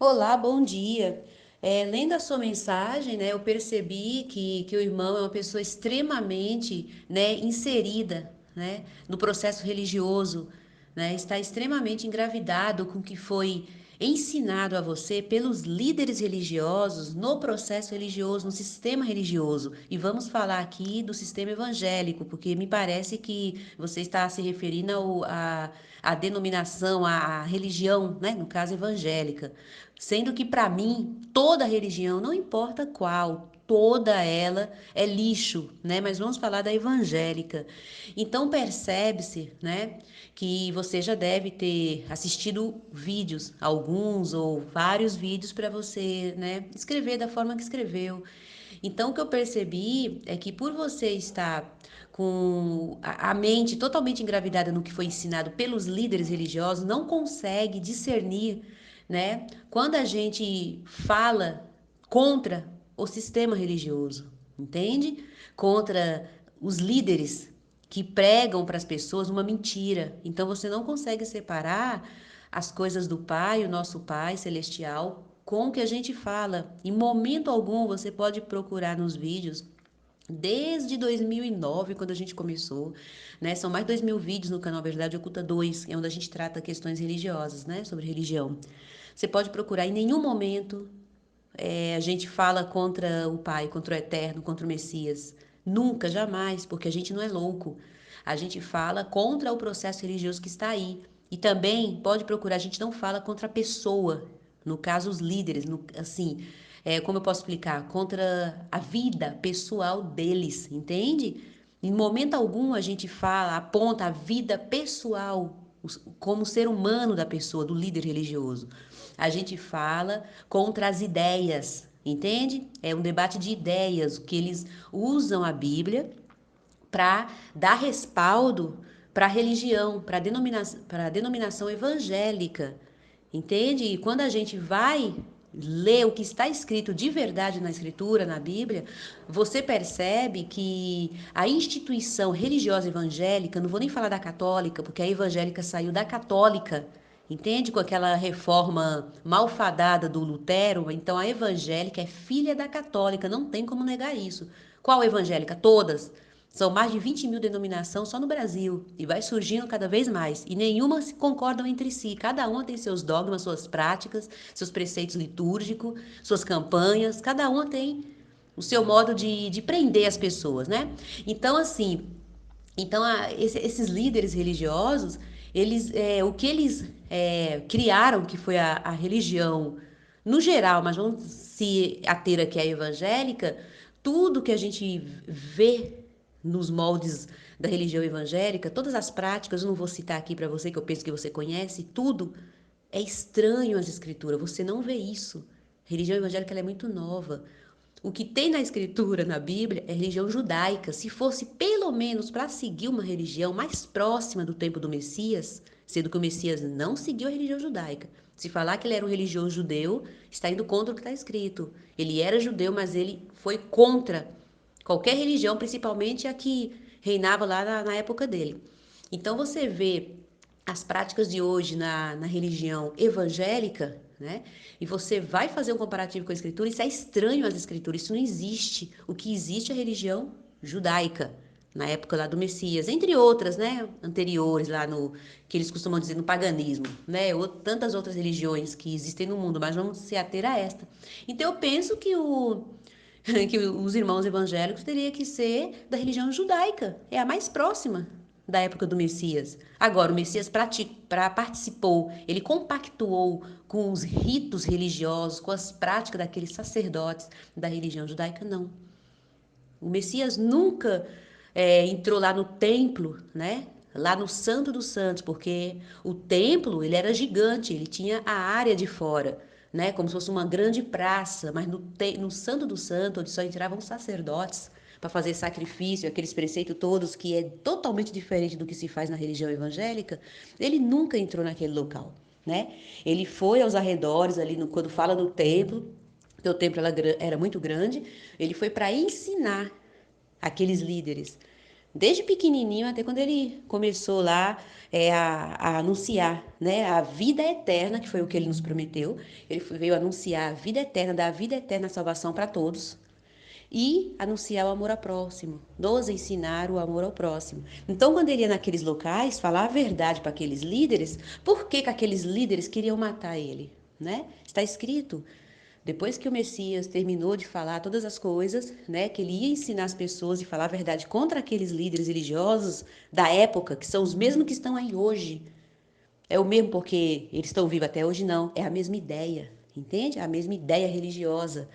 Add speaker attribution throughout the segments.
Speaker 1: Olá, bom dia. Lendo a sua mensagem, né, eu percebi que o irmão é uma pessoa extremamente, né, inserida, né, no processo religioso, né, está extremamente engravidado com o que foi ensinado a você pelos líderes religiosos no processo religioso, no sistema religioso. E vamos falar aqui do sistema evangélico, porque me parece que você está se referindo à denominação, à religião, né, no caso evangélica. Sendo que, para mim, toda religião, não importa qual, toda ela é lixo, né? Mas vamos falar da evangélica. Então, percebe-se, né, que você já deve ter assistido vídeos, alguns ou vários vídeos para você, né, escrever da forma que escreveu. Então, o que eu percebi é que por você estar com a mente totalmente engravidada no que foi ensinado pelos líderes religiosos, não consegue discernir, né? Quando a gente fala contra o sistema religioso, entende? Contra os líderes que pregam para as pessoas uma mentira. Então você não consegue separar as coisas do Pai, o nosso Pai celestial, com o que a gente fala. Em momento algum você pode procurar nos vídeos desde 2009, quando a gente começou, né? São mais de 2.000 vídeos no canal Verdade Oculta 2, é onde a gente trata questões religiosas, né? Sobre religião. Você pode procurar, em nenhum momento a gente fala contra o Pai, contra o Eterno, contra o Messias. Nunca, jamais, porque a gente não é louco. A gente fala contra o processo religioso que está aí. E também pode procurar, a gente não fala contra a pessoa, no caso os líderes, assim, como eu posso explicar? Contra a vida pessoal deles, entende? Em momento algum a gente fala, aponta a vida pessoal como ser humano da pessoa, do líder religioso. A gente fala contra as ideias, entende? É um debate de ideias, que eles usam a Bíblia para dar respaldo para a religião, para a denominação evangélica, entende? E quando a gente vai ler o que está escrito de verdade na Escritura, na Bíblia, você percebe que a instituição religiosa evangélica, não vou nem falar da católica, porque a evangélica saiu da católica, entende? Com aquela reforma malfadada do Lutero, então a evangélica é filha da católica, não tem como negar isso. Qual evangélica? Todas. São mais de 20.000 denominações só no Brasil e vai surgindo cada vez mais. E nenhuma se concordam entre si. Cada uma tem seus dogmas, suas práticas, seus preceitos litúrgicos, suas campanhas. Cada uma tem o seu modo de prender as pessoas, né? Então, assim, esses líderes religiosos, o que eles criaram, que foi a religião no geral, mas vamos se ater aqui à evangélica, tudo que a gente vê nos moldes da religião evangélica, todas as práticas, eu não vou citar aqui para você, que eu penso que você conhece, tudo é estranho às escrituras, você não vê isso. A religião evangélica ela é muito nova. O que tem na escritura, na Bíblia, é religião judaica. Se fosse pelo menos para seguir uma religião mais próxima do tempo do Messias, sendo que o Messias não seguiu a religião judaica. Se falar que ele era um religioso judeu, está indo contra o que está escrito. Ele era judeu, mas ele foi contra qualquer religião, principalmente a que reinava lá na época dele. Então você vê as práticas de hoje na religião evangélica, né? E você vai fazer um comparativo com a escritura, isso é estranho às escrituras, isso não existe. O que existe é a religião judaica, na época lá do Messias, entre outras, né, anteriores lá no que eles costumam dizer no paganismo, né, ou tantas outras religiões que existem no mundo, mas vamos se ater a esta. Então eu penso que que os irmãos evangélicos teria que ser da religião judaica, é a mais próxima da época do Messias. Agora, o Messias participou, ele compactuou com os ritos religiosos, com as práticas daqueles sacerdotes da religião judaica, não. O Messias nunca entrou lá no templo, né? Lá no Santo dos Santos, porque o templo ele era gigante, ele tinha a área de fora, né? Como se fosse uma grande praça, mas no Santo do Santo, onde só entravam sacerdotes para fazer sacrifício, aqueles preceitos todos que é totalmente diferente do que se faz na religião evangélica, ele nunca entrou naquele local, né? Ele foi aos arredores ali quando fala no templo, porque o templo era muito grande, ele foi para ensinar aqueles líderes, Desde pequenininho até quando ele começou lá a anunciar, né, a vida eterna, que foi o que ele nos prometeu. Veio anunciar a vida eterna, dar a vida eterna, a salvação para todos. E anunciar o amor ao próximo, nos ensinar o amor ao próximo. Então, quando ele ia naqueles locais, falar a verdade para aqueles líderes, por que aqueles líderes queriam matar ele? Né? Está escrito, depois que o Messias terminou de falar todas as coisas, né, que ele ia ensinar as pessoas e falar a verdade contra aqueles líderes religiosos da época, que são os mesmos que estão aí hoje. É o mesmo porque eles estão vivos até hoje, não. É a mesma ideia, entende? É a mesma ideia religiosa.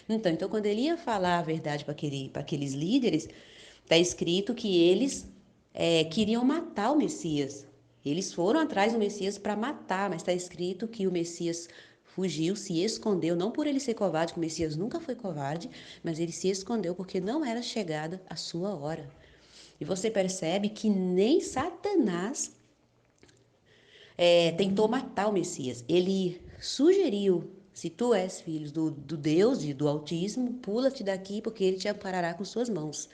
Speaker 1: Então quando ele ia falar a verdade para aqueles líderes, está escrito que eles queriam matar o Messias. Eles foram atrás do Messias para matar, mas está escrito que o Messias fugiu, se escondeu, não por ele ser covarde, que o Messias nunca foi covarde, mas ele se escondeu porque não era chegada a sua hora. E você percebe que nem Satanás tentou matar o Messias. Ele sugeriu: se tu és filho do Deus e do Altíssimo, pula-te daqui, porque ele te amparará com suas mãos.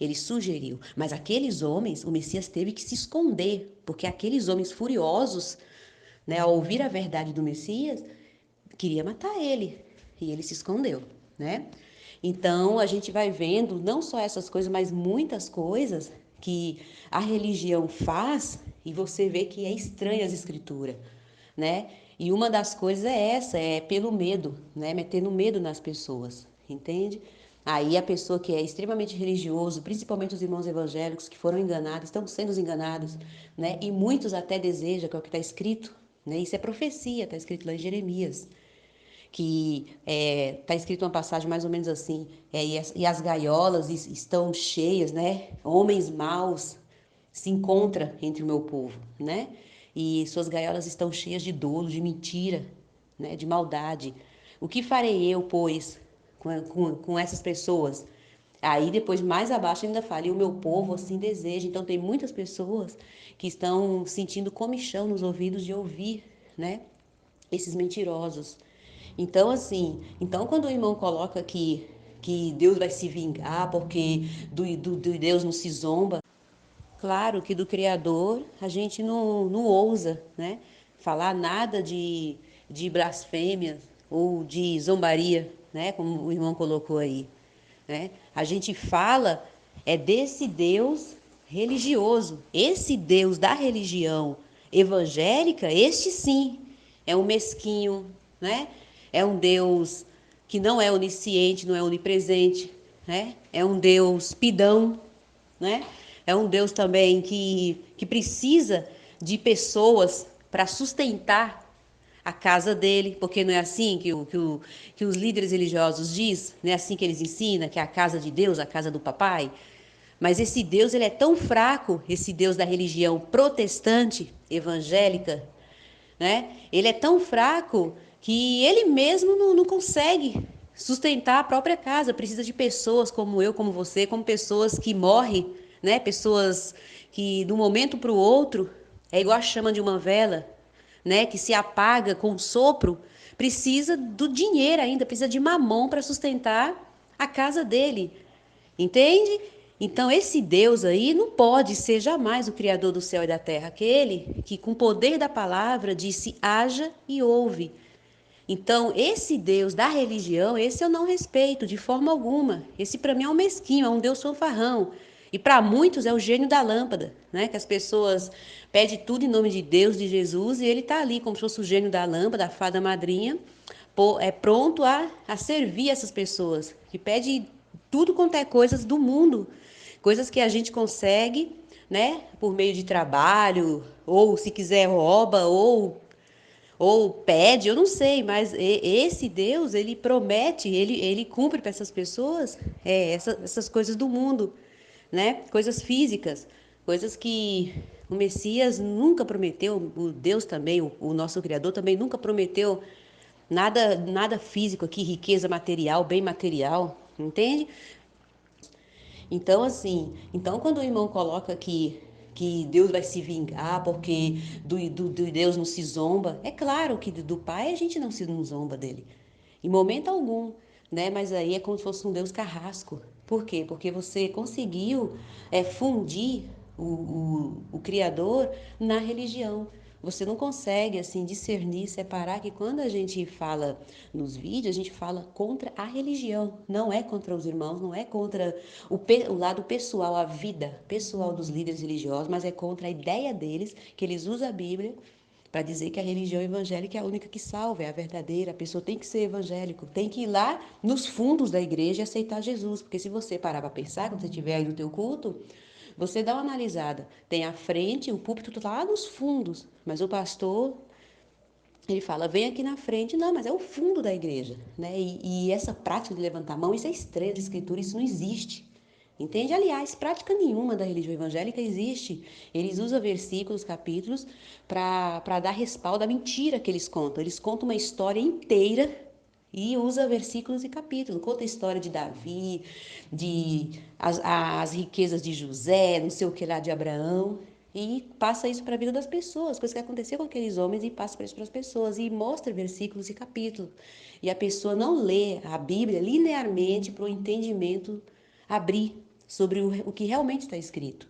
Speaker 1: Ele sugeriu. Mas aqueles homens, o Messias teve que se esconder, porque aqueles homens furiosos, né, ao ouvir a verdade do Messias, queria matar ele. E ele se escondeu, né? Então, a gente vai vendo não só essas coisas, mas muitas coisas que a religião faz e você vê que é estranha as escrituras, né? E uma das coisas é essa, é pelo medo, né? Metendo medo nas pessoas, entende? Aí a pessoa que é extremamente religioso, principalmente os irmãos evangélicos que foram enganados, estão sendo enganados, né? E muitos até desejam, que é o que está escrito, né? Isso é profecia, está escrito lá em Jeremias, que está escrito uma passagem mais ou menos assim, e as gaiolas estão cheias, né? Homens maus se encontram entre o meu povo, né? E suas gaiolas estão cheias de dolo, de mentira, né? De maldade. O que farei eu, pois, com essas pessoas? Aí depois, mais abaixo, ainda fala, e o meu povo assim deseja. Então tem muitas pessoas que estão sentindo comichão nos ouvidos de ouvir, né? Esses mentirosos. Então, assim, então quando o irmão coloca que Deus vai se vingar porque do Deus não se zomba, claro que do Criador a gente não ousa, né? Falar nada de blasfêmia ou de zombaria, né? Como o irmão colocou aí, né? A gente fala desse Deus religioso, esse Deus da religião evangélica, este sim é um mesquinho, né? É um Deus que não é onisciente, não é onipresente, né? É um Deus pidão, né? É um Deus também que precisa de pessoas para sustentar a casa dele, porque não é assim que os líderes religiosos diz, não é assim que eles ensinam, que é a casa de Deus, a casa do papai. Mas esse Deus, ele é tão fraco, esse Deus da religião protestante, evangélica, né? Ele é tão fraco que ele mesmo não consegue sustentar a própria casa. Precisa de pessoas como eu, como você, como pessoas que morrem, né? Pessoas que de um momento para o outro é igual a chama de uma vela, né? Que se apaga com um sopro. Precisa do dinheiro ainda, precisa de mamão para sustentar a casa dele. Entende? Então, esse Deus aí não pode ser jamais o Criador do céu e da terra, aquele que, com o poder da palavra, disse: haja e ouve. Então, esse Deus da religião, esse eu não respeito de forma alguma. Esse, para mim, é um mesquinho, é um Deus fanfarrão. E para muitos é o gênio da lâmpada, né? Que as pessoas pedem tudo em nome de Deus, de Jesus, e ele está ali como se fosse o gênio da lâmpada, a fada madrinha, pronto a servir essas pessoas, que pede tudo quanto é coisas do mundo, coisas que a gente consegue, né, por meio de trabalho, ou se quiser rouba, ou pede, eu não sei, mas esse Deus, ele promete, ele cumpre para essas pessoas essas coisas do mundo, né, coisas físicas, coisas que o Messias nunca prometeu, o Deus também, o nosso Criador também nunca prometeu nada físico aqui, riqueza material, bem material, entende? Então, assim, então quando o irmão coloca que Deus vai se vingar porque do Deus não se zomba, é claro que do Pai a gente não zomba dele, em momento algum. né? Mas aí é como se fosse um Deus carrasco. Por quê? Porque você conseguiu fundir o Criador na religião. Você não consegue, assim, discernir, separar que quando a gente fala nos vídeos, a gente fala contra a religião. Não é contra os irmãos, não é contra o lado pessoal, a vida pessoal dos líderes religiosos, mas é contra a ideia deles, que eles usam a Bíblia para dizer que a religião evangélica é a única que salva, é a verdadeira. A pessoa tem que ser evangélico, tem que ir lá nos fundos da igreja e aceitar Jesus. Porque se você parar para pensar, quando você estiver aí no teu culto, você dá uma analisada. Tem a frente, o púlpito está lá nos fundos, mas o pastor, ele fala, vem aqui na frente. Não, mas é o fundo da igreja, né? E essa prática de levantar a mão, isso é estranho da escritura, isso não existe. Entende? Aliás, prática nenhuma da religião evangélica existe. Eles usam versículos, capítulos, para dar respaldo à mentira que eles contam. Eles contam uma história inteira e usa versículos e capítulos. Conta a história de Davi, as riquezas de José, não sei o que lá de Abraão. E passa isso para a vida das pessoas, coisa que aconteceu com aqueles homens, e passa isso para as pessoas, e mostra versículos e capítulos. E a pessoa não lê a Bíblia linearmente para o entendimento abrir sobre o que realmente está escrito.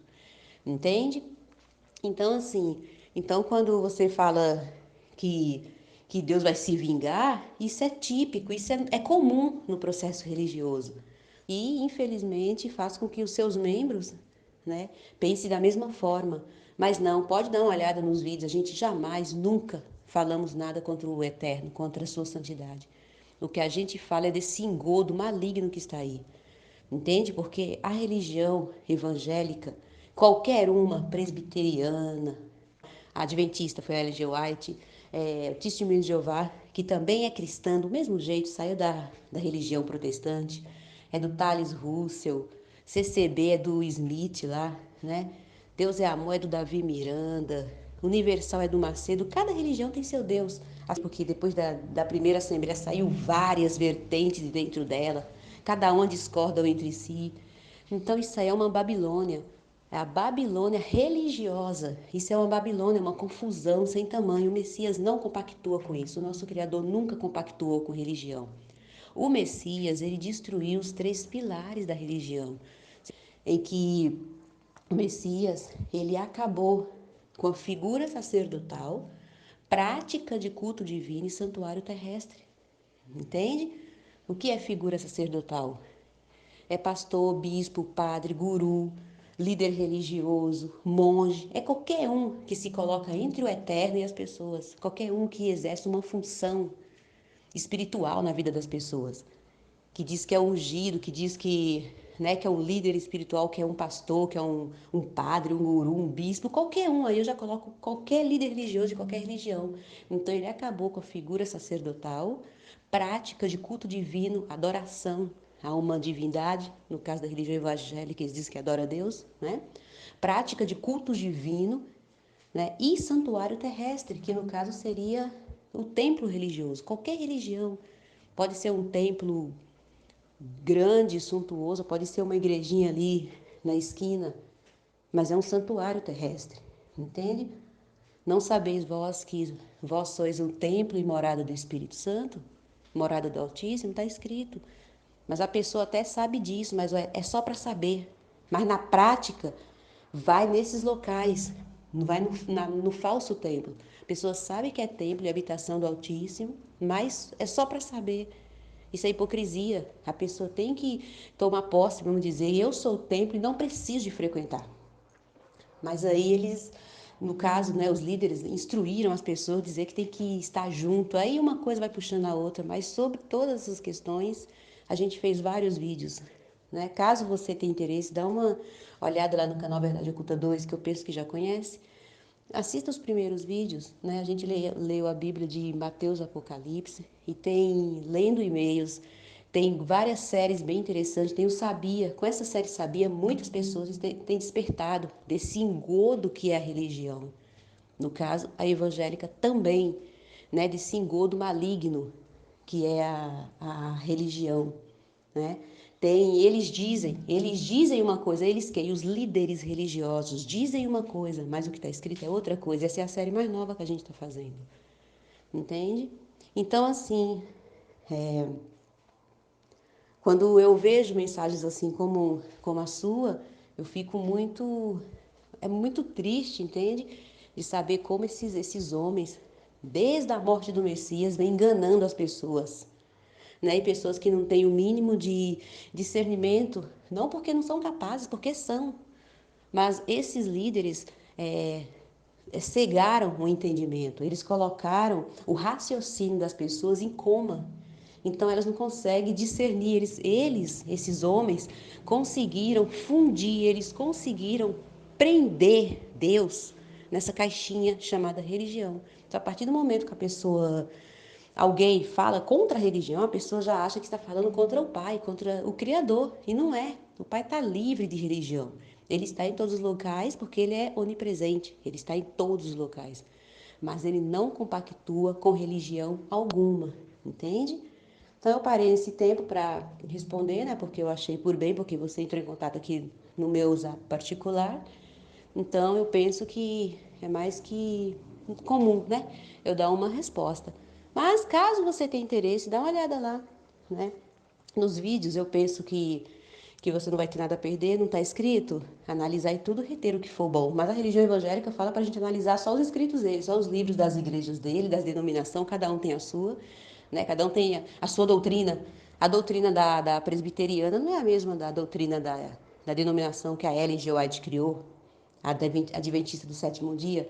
Speaker 1: Entende? Então, assim, então quando você fala que, que Deus vai se vingar, isso é típico, isso é comum no processo religioso. E, infelizmente, faz com que os seus membros, né, pensem da mesma forma. Mas não, pode dar uma olhada nos vídeos, a gente jamais, nunca falamos nada contra o Eterno, contra a sua santidade. O que a gente fala é desse engodo maligno que está aí. Entende? Porque a religião evangélica, qualquer uma, presbiteriana, a adventista foi a Ellen G. White, o Testemunho de Jeová, que também é cristã, do mesmo jeito, saiu da religião protestante, é do Thales Russell, CCB é do Smith lá, né? Deus é Amor é do Davi Miranda, Universal é do Macedo, cada religião tem seu Deus. Porque depois da primeira assembleia saiu várias vertentes dentro dela, cada uma discordam entre si. Então isso aí é uma Babilônia. É a Babilônia religiosa. Isso é uma Babilônia, uma confusão sem tamanho. O Messias não compactua com isso. O nosso Criador nunca compactuou com religião. O Messias, ele destruiu os 3 pilares da religião, em que o Messias, ele acabou com a figura sacerdotal, prática de culto divino e santuário terrestre. Entende? O que é figura sacerdotal? É pastor, bispo, padre, guru, líder religioso, monge, é qualquer um que se coloca entre o eterno e as pessoas, qualquer um que exerce uma função espiritual na vida das pessoas, que diz que é ungido, que diz que, né, que é um líder espiritual, que é um pastor, que é um padre, um guru, um bispo, qualquer um, aí eu já coloco qualquer líder religioso de qualquer religião. Então ele acabou com a figura sacerdotal, prática de culto divino, adoração a uma divindade, no caso da religião evangélica, eles dizem que adora a Deus, né? Prática de culto divino, né? E santuário terrestre, que no caso seria o templo religioso. Qualquer religião pode ser um templo grande, suntuoso, pode ser uma igrejinha ali na esquina, mas é um santuário terrestre, entende? Não sabeis vós que vós sois um templo e morada do Espírito Santo? Morada do Altíssimo, está escrito. Mas a pessoa até sabe disso, mas é só para saber. Mas na prática, vai nesses locais, não vai no falso templo. A pessoa sabe que é templo e habitação do Altíssimo, mas é só para saber. Isso é hipocrisia. A pessoa tem que tomar posse, vamos dizer, eu sou o templo e não preciso de frequentar. Mas aí eles, no caso, né, os líderes instruíram as pessoas a dizer que tem que estar junto. Aí uma coisa vai puxando a outra, mas sobre todas essas questões, a gente fez vários vídeos. Né? Caso você tenha interesse, dá uma olhada lá no canal Verdade Oculta 2, que eu penso que já conhece. Assista os primeiros vídeos, né? A gente leu a Bíblia de Mateus Apocalipse e tem lendo e-mails, tem várias séries bem interessantes, tem o Sabia. Com essa série Sabia, muitas pessoas têm despertado desse engodo que é a religião. No caso, a evangélica também, né? Desse engodo maligno que é a religião, né? Eles dizem uma coisa, eles quem? Os líderes religiosos dizem uma coisa, mas o que está escrito é outra coisa. Essa é a série mais nova que a gente está fazendo, entende? Então, assim, Quando eu vejo mensagens assim como a sua, eu fico muito triste, entende? De saber como esses homens, desde a morte do Messias, vêm enganando as pessoas, né? E pessoas que não têm o mínimo de discernimento, não porque não são capazes, porque são. Mas esses líderes cegaram o entendimento, eles colocaram o raciocínio das pessoas em coma. Então elas não conseguem discernir, esses homens, conseguiram fundir, eles conseguiram prender Deus nessa caixinha chamada religião. Então, a partir do momento que alguém fala contra a religião, a pessoa já acha que está falando contra o Pai, contra o Criador, e não é. O Pai está livre de religião. Ele está em todos os locais porque ele é onipresente, ele está em todos os locais. Mas ele não compactua com religião alguma, entende? Então eu parei nesse tempo para responder, né? Porque eu achei por bem, porque você entrou em contato aqui no meu zap particular. Então eu penso que é mais que comum, né? Eu dar uma resposta. Mas caso você tenha interesse, dá uma olhada lá, né? Nos vídeos eu penso que você não vai ter nada a perder, não está escrito, analisar e tudo, reter o que for bom. Mas a religião evangélica fala para a gente analisar só os escritos dele, só os livros das igrejas dele, das denominações, cada um tem a sua, né? Cada um tem a sua doutrina. A doutrina da presbiteriana não é a mesma da doutrina da denominação que a Ellen G. White criou, a adventista do sétimo dia.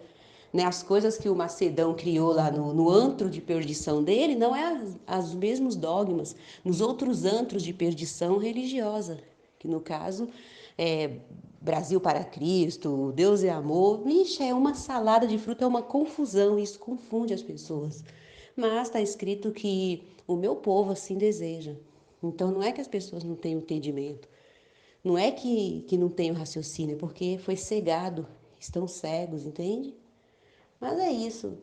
Speaker 1: Né, as coisas que o Macedão criou lá no antro de perdição dele não é os mesmos dogmas nos outros antros de perdição religiosa, que no caso é Brasil para Cristo, Deus é amor. Vixe, é uma salada de fruta, é uma confusão, isso confunde as pessoas. Mas está escrito que o meu povo assim deseja. Então não é que as pessoas não tenham entendimento, não é que não tenham raciocínio, é porque foi cegado, estão cegos, entende? Mas é isso.